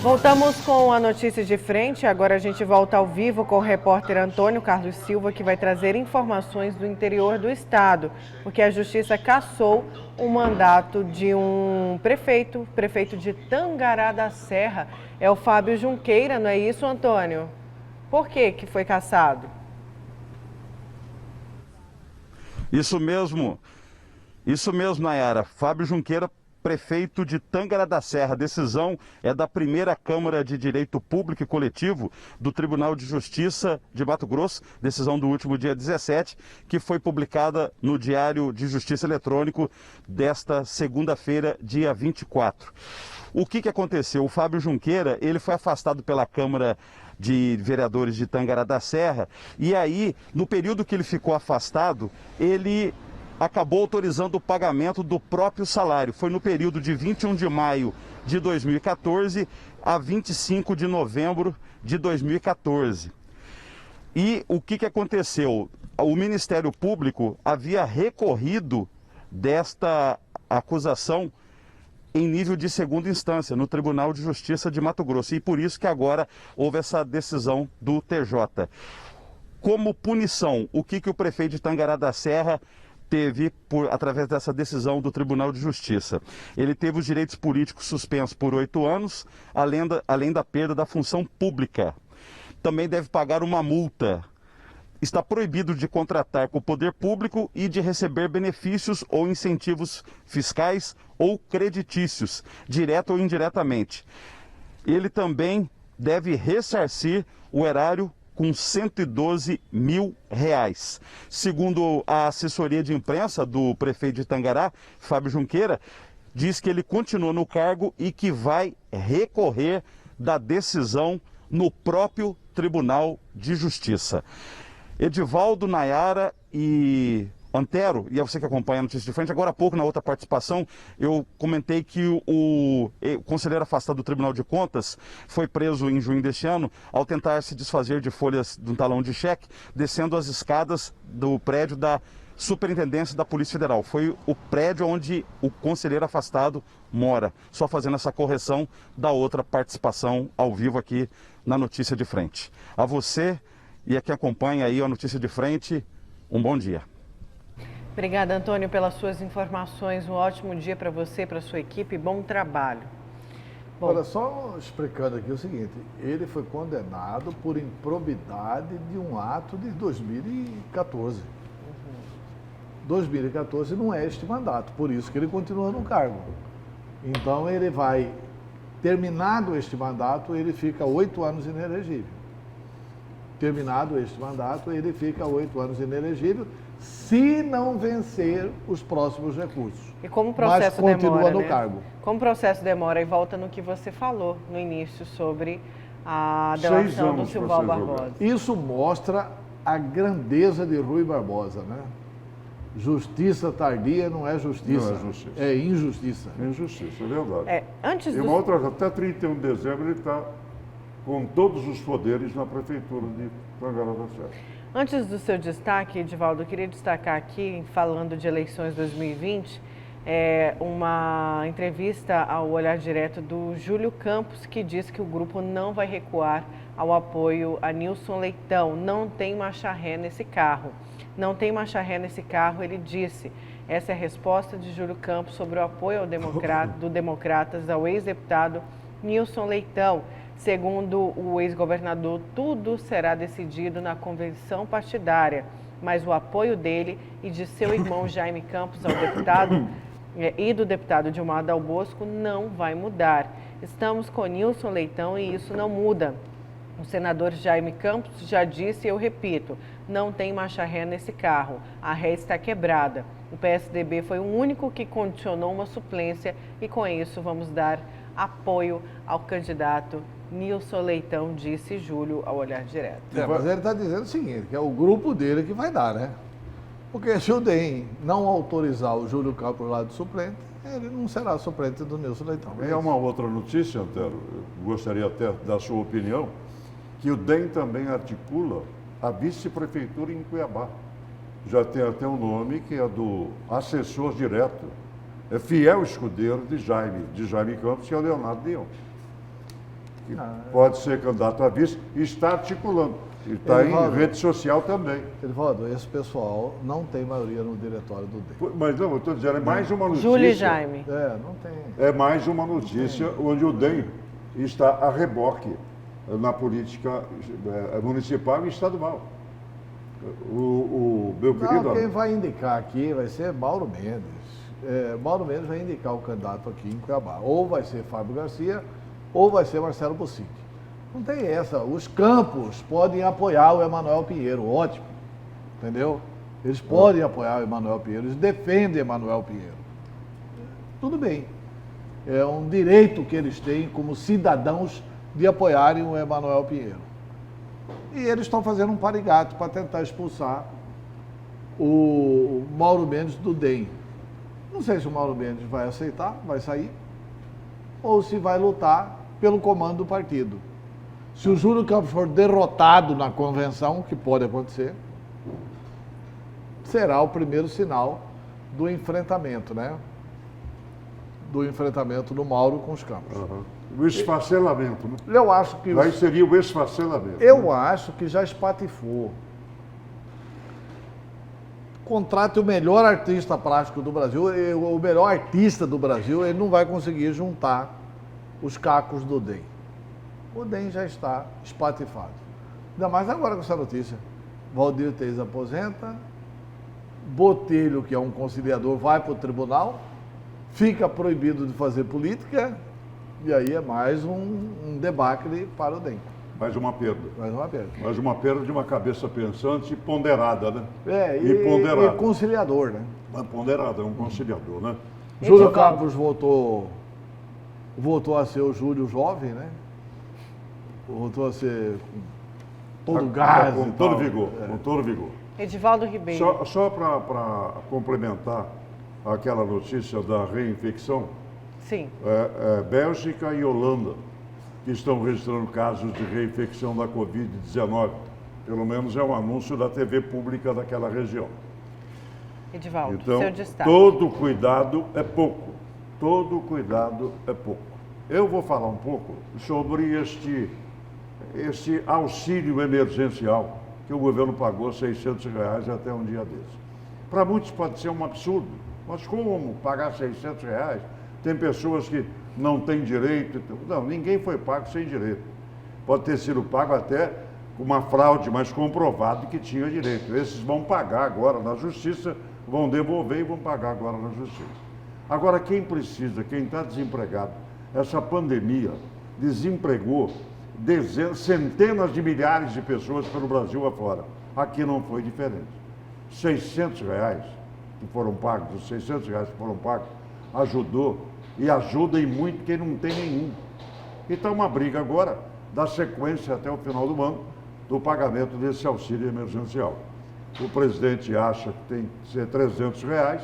Voltamos com a notícia de frente. Agora a gente volta ao vivo com o repórter Antônio Carlos Silva, que vai trazer informações do interior do estado, porque a Justiça cassou o mandato de um prefeito de Tangará da Serra. É o Fábio Junqueira, não é isso, Antônio? Por que foi cassado? Isso mesmo, Nayara. Fábio Junqueira, prefeito de Tangará da Serra. A decisão é da primeira Câmara de Direito Público e Coletivo do Tribunal de Justiça de Mato Grosso, decisão do último dia 17, que foi publicada no Diário de Justiça Eletrônico desta segunda-feira, dia 24. O que aconteceu? O Fábio Junqueira, ele foi afastado pela Câmara de Vereadores de Tangará da Serra, e aí, no período que ele ficou afastado, ele acabou autorizando o pagamento do próprio salário. Foi no período de 21 de maio de 2014 a 25 de novembro de 2014. E o que aconteceu? O Ministério Público havia recorrido desta acusação em nível de segunda instância, no Tribunal de Justiça de Mato Grosso. E por isso que agora houve essa decisão do TJ. Como punição, o que o prefeito de Tangará da Serra teve através dessa decisão do Tribunal de Justiça? Ele teve os direitos políticos suspensos por 8 anos, além da perda da função pública. Também deve pagar uma multa. Está proibido de contratar com o poder público e de receber benefícios ou incentivos fiscais ou creditícios, direto ou indiretamente. Ele também deve ressarcir o erário com R$112 mil. Segundo a assessoria de imprensa do prefeito de Tangará, Fábio Junqueira, diz que ele continua no cargo e que vai recorrer da decisão no próprio Tribunal de Justiça. Edivaldo, Nayara e Antero, e é você que acompanha a notícia de frente, agora há pouco na outra participação eu comentei que o conselheiro afastado do Tribunal de Contas foi preso em junho deste ano ao tentar se desfazer de folhas de um talão de cheque, descendo as escadas do prédio da Superintendência da Polícia Federal. Foi o prédio onde o conselheiro afastado mora. Só fazendo essa correção da outra participação ao vivo aqui na notícia de frente. A você e a quem acompanha aí a notícia de frente, um bom dia. Obrigada, Antônio, pelas suas informações. Um ótimo dia para você, para a sua equipe. Bom trabalho. Bom, olha, só explicando aqui o seguinte, ele foi condenado por improbidade de um ato de 2014. 2014 não é este mandato, por isso que ele continua no cargo. Então ele vai, terminado este mandato, ele fica 8 anos inelegível. Terminado este mandato, ele fica 8 anos inelegível, se não vencer os próximos recursos. E como o processo mas continua demora, no né? cargo. Como o processo demora, e volta no que você falou no início sobre a delação do Silval Barbosa. Isso mostra a grandeza de Rui Barbosa, né? Justiça tardia não é justiça. Não é justiça. É injustiça. Injustiça, é verdade. Antes e uma outra coisa, até 31 de dezembro ele está com todos os poderes na prefeitura de Tangará da Serra. Antes do seu destaque, Edivaldo, eu queria destacar aqui, falando de eleições 2020, uma entrevista ao Olhar Direto do Júlio Campos, que diz que o grupo não vai recuar ao apoio a Nilson Leitão. Não tem marcha ré nesse carro. Não tem marcha ré nesse carro, ele disse. Essa é a resposta de Júlio Campos sobre o apoio do Democratas ao ex-deputado Nilson Leitão. Segundo o ex-governador, tudo será decidido na convenção partidária, mas o apoio dele e de seu irmão Jaime Campos ao deputado e do deputado Dilmar Dal Bosco não vai mudar. Estamos com Nilson Leitão e isso não muda. O senador Jaime Campos já disse, e eu repito, não tem marcha ré nesse carro, a ré está quebrada. O PSDB foi o único que condicionou uma suplência e com isso vamos dar apoio ao candidato Nilson Leitão, disse Júlio ao Olhar Direto. Mas ele está dizendo o seguinte, que é o grupo dele que vai dar, né? Porque se o DEM não autorizar o Júlio Campos lá de suplente, ele não será suplente do Nilson Leitão. E é uma outra notícia, Antero, eu gostaria até da sua opinião, que o DEM também articula a vice-prefeitura em Cuiabá. Já tem até um nome que é do assessor direto, é fiel escudeiro de Jaime Campos, que é o Leonardo Dion. que pode ser candidato a vice, e está articulando. E está em rede social também. Edivaldo, esse pessoal não tem maioria no diretório do DEM. Mas não, eu estou dizendo, é mais uma notícia. Júlio e Jaime. Não tem. É mais uma notícia onde o DEM está a reboque na política municipal e estadual. O meu querido... Não, quem vai indicar aqui vai ser Mauro Mendes. Mauro Mendes vai indicar o candidato aqui em Cuiabá. Ou vai ser Fábio Garcia, ou vai ser Marcelo Bucic. Não tem essa. Os campos podem apoiar o Emanuel Pinheiro, ótimo. Entendeu? Eles podem apoiar o Emanuel Pinheiro, eles defendem Emanuel Pinheiro. Tudo bem. É um direito que eles têm como cidadãos de apoiarem o Emanuel Pinheiro. E eles estão fazendo um parigato para tentar expulsar o Mauro Mendes do DEM. Não sei se o Mauro Mendes vai aceitar, vai sair, ou se vai lutar pelo comando do partido. Se o Júlio Campos for derrotado na convenção, que pode acontecer, será o primeiro sinal do enfrentamento, né? Do enfrentamento do Mauro com os Campos. O esfacelamento, né? Eu acho que... Aí seria o esfacelamento. Eu acho que já espatifou. Contrate o melhor artista plástico do Brasil, o melhor artista do Brasil, ele não vai conseguir juntar os cacos do DEM. O DEM já está espatifado. Ainda mais agora com essa notícia. Valdir Teis aposenta, Botelho, que é um conciliador, vai para o tribunal, fica proibido de fazer política, e aí é mais um debacle para o DEM. Mais uma perda. Mais uma perda. Mais uma perda de uma cabeça pensante e ponderada, né? E conciliador, né? Ponderada, é um conciliador, né? Júlio Campos voltou a ser o Júlio jovem, né? Voltou a ser com todo gás. Com todo vigor, com todo vigor. Edivaldo Ribeiro. Só para complementar aquela notícia da reinfecção, Sim. Bélgica e Holanda, que estão registrando casos de reinfecção da Covid-19. Pelo menos é um anúncio da TV pública daquela região. Edivaldo, Então, seu destaque. todo cuidado é pouco. Todo cuidado é pouco. Eu vou falar um pouco sobre este auxílio emergencial que o governo pagou R$600 até um dia desse. Para muitos pode ser um absurdo, mas como pagar R$600? Tem pessoas que não têm direito. Não, ninguém foi pago sem direito. Pode ter sido pago até com uma fraude, mas comprovado que tinha direito. Esses vão pagar agora na justiça, vão devolver e vão pagar agora na justiça. Agora, quem precisa, quem está desempregado, essa pandemia desempregou centenas de milhares de pessoas pelo Brasil afora. Aqui não foi diferente. R$600 que foram pagos, os R$600 que foram pagos, ajudou e ajuda em muito quem não tem nenhum. E está uma briga agora da sequência até o final do ano do pagamento desse auxílio emergencial. O presidente acha que tem que ser R$300,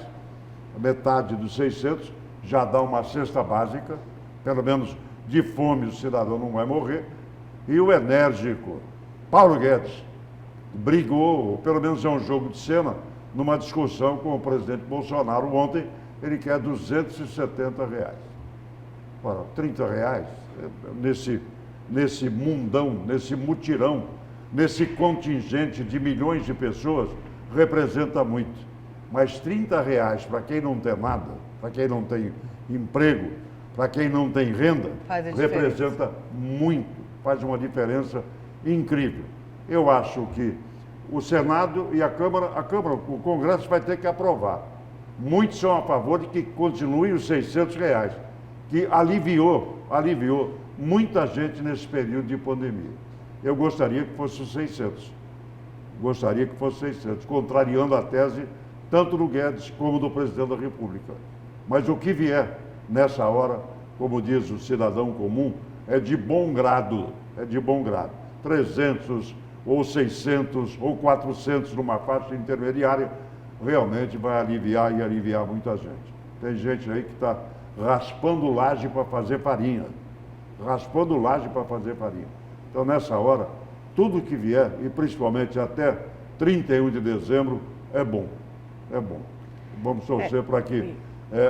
metade dos 600 já dá uma cesta básica, pelo menos de fome o cidadão não vai morrer. E o enérgico Paulo Guedes brigou, ou pelo menos é um jogo de cena, numa discussão com o presidente Bolsonaro ontem. Ele quer R$270. Ora, R$30 nesse mundão, nesse mutirão, nesse contingente de milhões de pessoas, representa muito. Mas R$30 para quem não tem nada, para quem não tem emprego, para quem não tem renda, representa muito, faz uma diferença incrível. Eu acho que o Senado e a Câmara, o Congresso vai ter que aprovar. Muitos são a favor de que continue os R$600, que aliviou muita gente nesse período de pandemia. Eu gostaria que fosse os 600. Gostaria que fosse 600, contrariando a tese tanto do Guedes como do presidente da República. Mas o que vier nessa hora, como diz o cidadão comum, é de bom grado, 300 ou 600 ou 400 numa faixa intermediária, realmente vai aliviar e aliviar muita gente. Tem gente aí que está raspando laje para fazer farinha. Então, nessa hora, tudo que vier, e principalmente até 31 de dezembro, é bom. Vamos torcer para que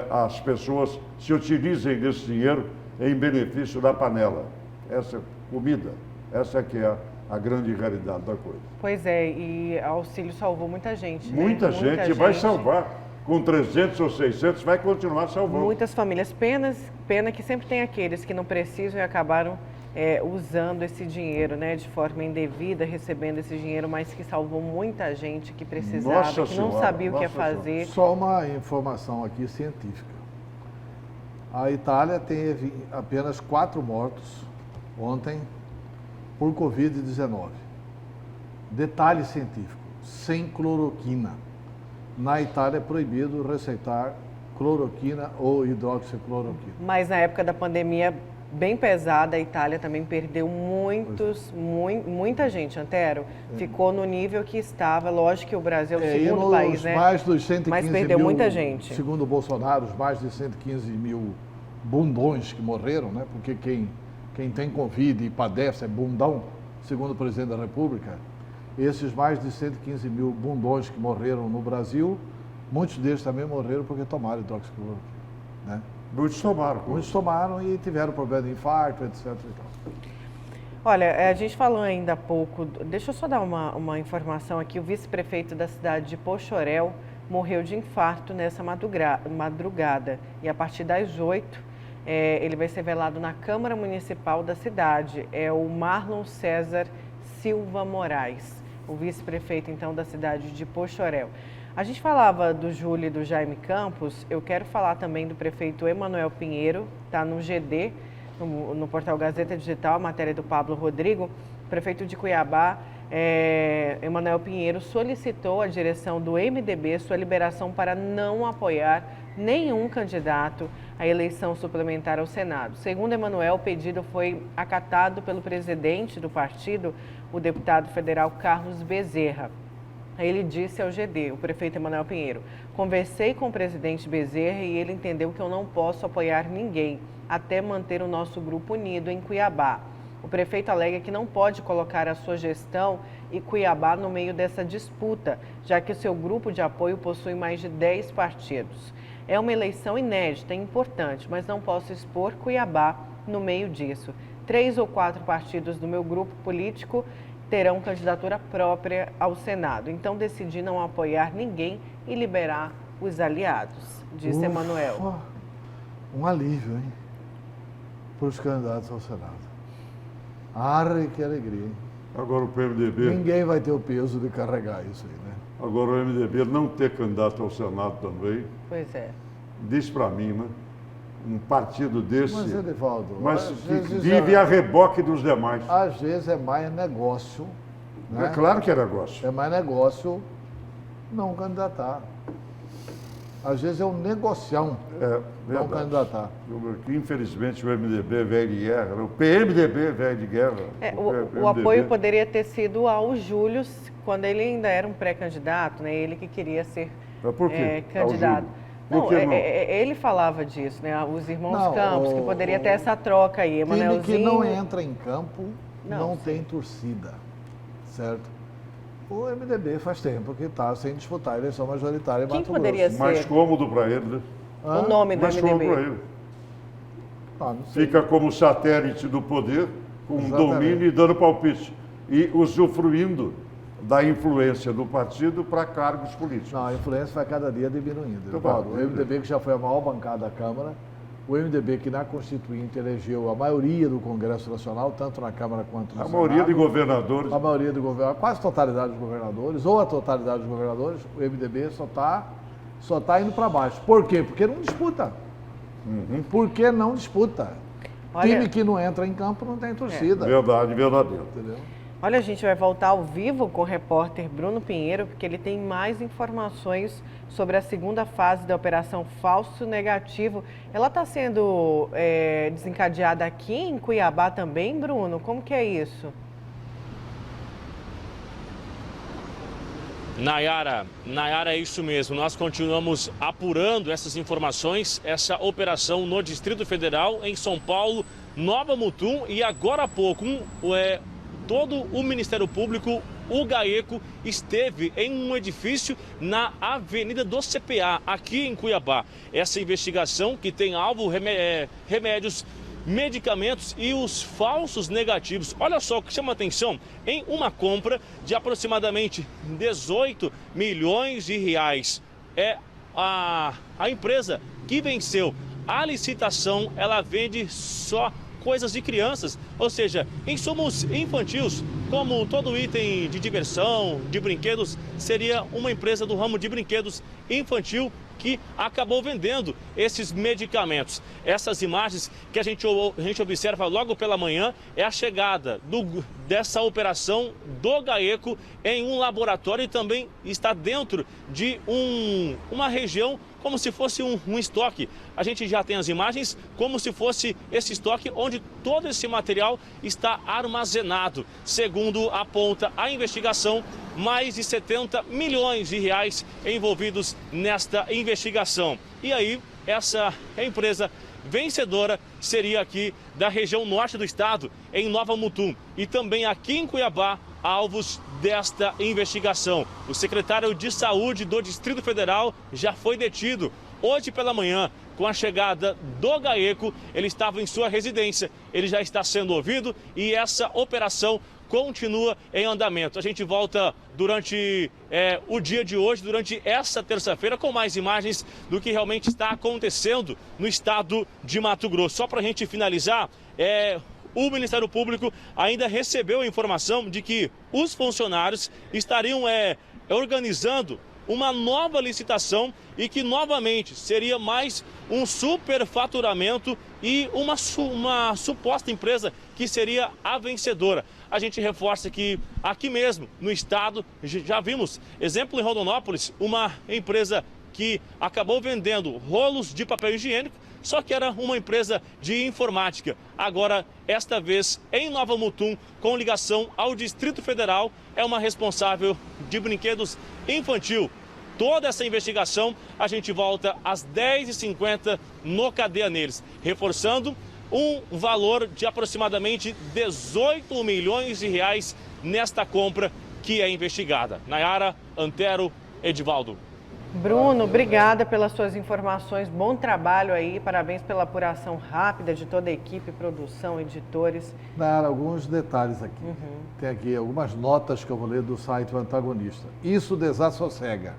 as pessoas se utilizem desse dinheiro em benefício da panela. Essa comida. Essa que é a grande realidade da coisa. Pois é, e auxílio salvou muita gente, né? Muita gente vai salvar. Com 300 ou 600 vai continuar salvando. Muitas famílias, pena que sempre tem aqueles que não precisam e acabaram usando esse dinheiro, né, de forma indevida, recebendo esse dinheiro, mas que salvou muita gente que precisava, Nossa que não Senhora, sabia o que ia fazer. Só uma informação aqui científica. A Itália teve apenas 4 mortos ontem por Covid-19. Detalhe científico, sem cloroquina. Na Itália é proibido receitar cloroquina ou hidroxicloroquina. Mas na época da pandemia bem pesada, a Itália também perdeu muita gente, Antero. Ficou no nível que estava, lógico que o Brasil é o segundo país, né? Mais dos 115 mas perdeu mil, muita gente. Segundo o Bolsonaro, os mais de 115 mil bundões que morreram, né? Porque quem tem Covid e padece é bundão, segundo o presidente da República. Esses mais de 115 mil bundões que morreram no Brasil, muitos deles também morreram porque tomaram hidroxicloroquina, né? Muitos tomaram. Muitos tomaram e tiveram problema de infarto, etc. e tal. Olha, a gente falou ainda há pouco, deixa eu só dar uma informação aqui, o vice-prefeito da cidade de Poxoréu morreu de infarto nessa madrugada e a partir das 8 ele vai ser velado na Câmara Municipal da cidade, é o Marlon César Silva Moraes, o vice-prefeito então da cidade de Poxoréu. A gente falava do Júlio e do Jaime Campos, eu quero falar também do prefeito Emanuel Pinheiro, está no GD, no portal Gazeta Digital, a matéria do Pablo Rodrigo. O prefeito de Cuiabá, Emanuel Pinheiro, solicitou à direção do MDB sua liberação para não apoiar nenhum candidato à eleição suplementar ao Senado. Segundo Emanuel, o pedido foi acatado pelo presidente do partido, o deputado federal Carlos Bezerra. Ele disse ao GD, o prefeito Emanuel Pinheiro, conversei com o presidente Bezerra e ele entendeu que eu não posso apoiar ninguém, até manter o nosso grupo unido em Cuiabá. O prefeito alega que não pode colocar a sua gestão e Cuiabá no meio dessa disputa, já que o seu grupo de apoio possui mais de 10 partidos. É uma eleição inédita e importante, mas não posso expor Cuiabá no meio disso. 3 ou 4 partidos do meu grupo político terão candidatura própria ao Senado. Então decidi não apoiar ninguém e liberar os aliados, disse Emanuel. Um alívio, hein? Para os candidatos ao Senado. Arre, que alegria, hein? Agora o PMDB... Ninguém vai ter o peso de carregar isso aí, né? Agora o MDB não ter candidato ao Senado também. Pois é. Diz para mim, né? Um partido desse... Mas, Edivaldo... Mas que vive a reboque dos demais. Às vezes é mais negócio, né? É claro que é negócio. É mais negócio não candidatar. Às vezes é um negocião não candidatar. Infelizmente o MDB é velho de guerra, o PMDB é velho de guerra. O apoio poderia ter sido ao Júlio, quando ele ainda era um pré-candidato, né? Ele que queria ser candidato. Não, ele falava disso, né? Os irmãos Campos, que poderia ter essa troca aí. Time que não entra em campo não tem torcida, certo? O MDB faz tempo que está sem disputar a eleição majoritária em Mato Grosso. Poderia ser? Mais cômodo para ele, né? O nome do mais MDB. cômodo para ele. Não sei. Fica como satélite do poder, com domínio e dando palpite. E usufruindo da influência do partido para cargos políticos. Não, a influência vai cada dia diminuindo. Então, Paulo, o MDB que já foi a maior bancada da Câmara, o MDB que na Constituinte elegeu a maioria do Congresso Nacional, tanto na Câmara quanto no Senado. A maioria de governadores. A maioria de governadores, quase a totalidade dos governadores, ou a totalidade dos governadores, o MDB só tá indo para baixo. Por quê? Porque não disputa. Porque não disputa. Olha, time que não entra em campo não tem torcida. Verdade, verdadeiro. Entendeu? Olha, a gente vai voltar ao vivo com o repórter Bruno Pinheiro, porque ele tem mais informações sobre a segunda fase da Operação Falso Negativo. Ela está sendo desencadeada aqui em Cuiabá também, Bruno? Como que é isso? Nayara, é isso mesmo. Nós continuamos apurando essas informações, essa operação no Distrito Federal, em São Paulo, Nova Mutum e agora há pouco todo o Ministério Público, o GAECO, esteve em um edifício na Avenida do CPA, aqui em Cuiabá. Essa investigação que tem alvo remédios medicamentos e os falsos negativos. Olha só o que chama atenção, em uma compra de aproximadamente 18 milhões de reais. É a empresa que venceu a licitação, ela vende só coisas de crianças, ou seja, insumos infantis, como todo item de diversão, de brinquedos, seria uma empresa do ramo de brinquedos infantil que acabou vendendo esses medicamentos. Essas imagens que a gente observa logo pela manhã é a chegada dessa operação do GAECO em um laboratório e também está dentro de uma região como se fosse um estoque. A gente já tem as imagens como se fosse esse estoque onde todo esse material está armazenado. Segundo aponta a investigação, mais de 70 milhões de reais envolvidos nesta investigação. E aí, essa empresa vencedora seria aqui da região norte do estado, em Nova Mutum, e também aqui em Cuiabá, alvos desta investigação. O secretário de Saúde do Distrito Federal já foi detido. Hoje pela manhã, com a chegada do GAECO, ele estava em sua residência. Ele já está sendo ouvido e essa operação continua em andamento. A gente volta durante o dia de hoje, durante essa terça-feira, com mais imagens do que realmente está acontecendo no estado de Mato Grosso. Só para a gente finalizar, o Ministério Público ainda recebeu a informação de que os funcionários estariam organizando uma nova licitação e que novamente seria mais um superfaturamento e uma suposta empresa que seria a vencedora. A gente reforça que aqui mesmo no estado já vimos exemplo em Rondonópolis, uma empresa que acabou vendendo rolos de papel higiênico, só que era uma empresa de informática. Agora, esta vez em Nova Mutum, com ligação ao Distrito Federal, é uma responsável de brinquedos infantil. Toda essa investigação, a gente volta às 10h50 no Cadeia Neles, reforçando um valor de aproximadamente 18 milhões de reais nesta compra que é investigada. Nayara, Antero, Edivaldo. Bruno, obrigada pelas suas informações, bom trabalho aí, parabéns pela apuração rápida de toda a equipe, produção, editores. Dar alguns detalhes aqui. Tem aqui algumas notas que eu vou ler do site do Antagonista. Isso desassossega.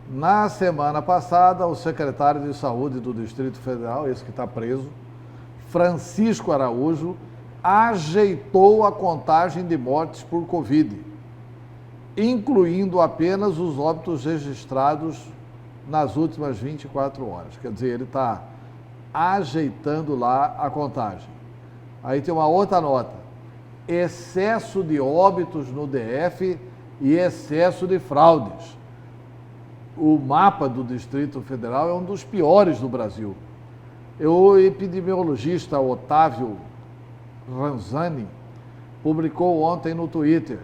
Na semana passada, o secretário de Saúde do Distrito Federal, esse que está preso, Francisco Araújo, ajeitou a contagem de mortes por Covid, incluindo apenas os óbitos registrados nas últimas 24 horas. Quer dizer, ele está ajeitando lá a contagem. Aí tem uma outra nota: excesso de óbitos no DF e excesso de fraudes. O mapa do Distrito Federal é um dos piores do Brasil. O epidemiologista Otávio Ranzani publicou ontem no Twitter: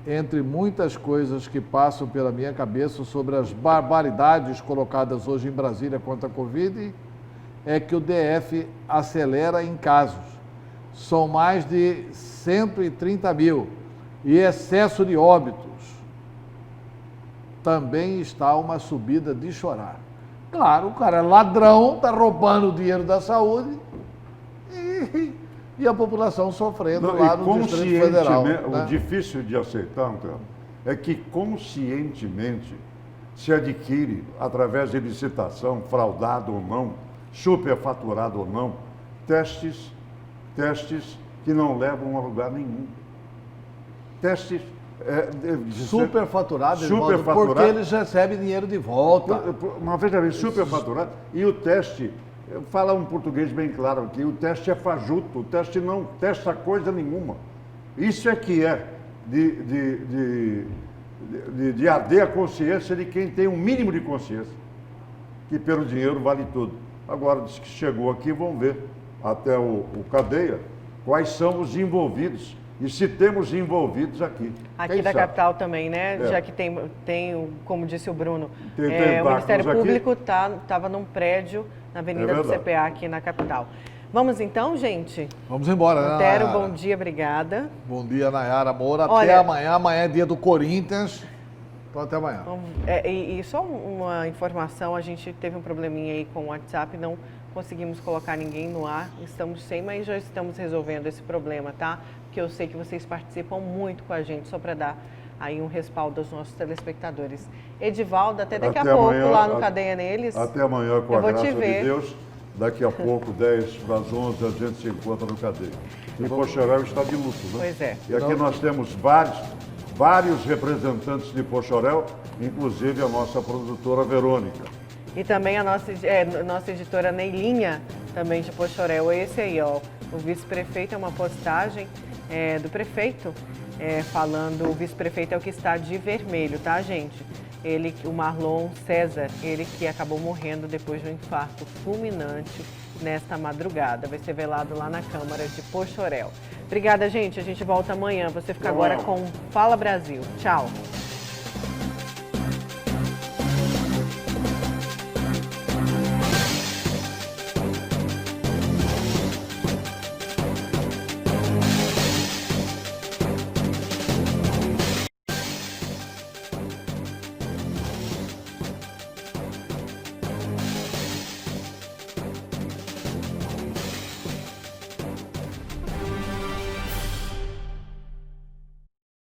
entre muitas coisas que passam pela minha cabeça sobre as barbaridades colocadas hoje em Brasília contra a Covid, é que o DF acelera em casos. São mais de 130 mil. E excesso de óbitos. Também está uma subida de chorar. Claro, o cara é ladrão, está roubando o dinheiro da saúde e a população sofrendo lá no Distrito Federal. Né? O difícil de aceitar, Antero, é que conscientemente se adquire, através de licitação, fraudado ou não, superfaturado ou não, testes que não levam a lugar nenhum. Testes superfaturado, porque eles recebem dinheiro de volta. Uma vez já vi, superfaturado, e o teste, fala um português bem claro aqui, o teste é fajuto, o teste não testa coisa nenhuma. Isso é que é de arder a consciência de quem tem um mínimo de consciência, que pelo dinheiro vale tudo. Agora, diz que chegou aqui, vamos ver, até o Cadeia, quais são os envolvidos. E se temos envolvidos aqui. Aqui da capital também, né? Já que tem, como disse o Bruno, o Ministério Público estava num prédio na Avenida do CPA aqui na capital. Vamos então, gente? Vamos embora, né, Antero, bom dia, obrigada. Bom dia, Nayara Moura. Até amanhã. Amanhã é dia do Corinthians. Então, até amanhã. Então, e só uma informação, a gente teve um probleminha aí com o WhatsApp, não conseguimos colocar ninguém no ar, estamos sem, mas já estamos resolvendo esse problema, tá? Porque eu sei que vocês participam muito com a gente, só para dar aí um respaldo aos nossos telespectadores. Edivaldo, até daqui a pouco amanhã, lá no Cadeia Neles. Até amanhã, com a vou te graça de ver. Deus. Daqui a pouco, 10 para as 11, a gente se encontra no Cadeia. E Poxoréu está de luto, né? Pois é. E aqui nós temos vários representantes de Poxoréu, inclusive a nossa produtora Verônica. E também a nossa editora Neilinha, também de Poxoréu. Esse aí, ó, o vice-prefeito, é uma postagem do prefeito, falando, o vice-prefeito é o que está de vermelho, tá, gente? Ele, o Marlon César, ele que acabou morrendo depois de um infarto fulminante nesta madrugada. Vai ser velado lá na Câmara de Poxoréu. Obrigada, gente. A gente volta amanhã. Você fica agora com Fala Brasil. Tchau.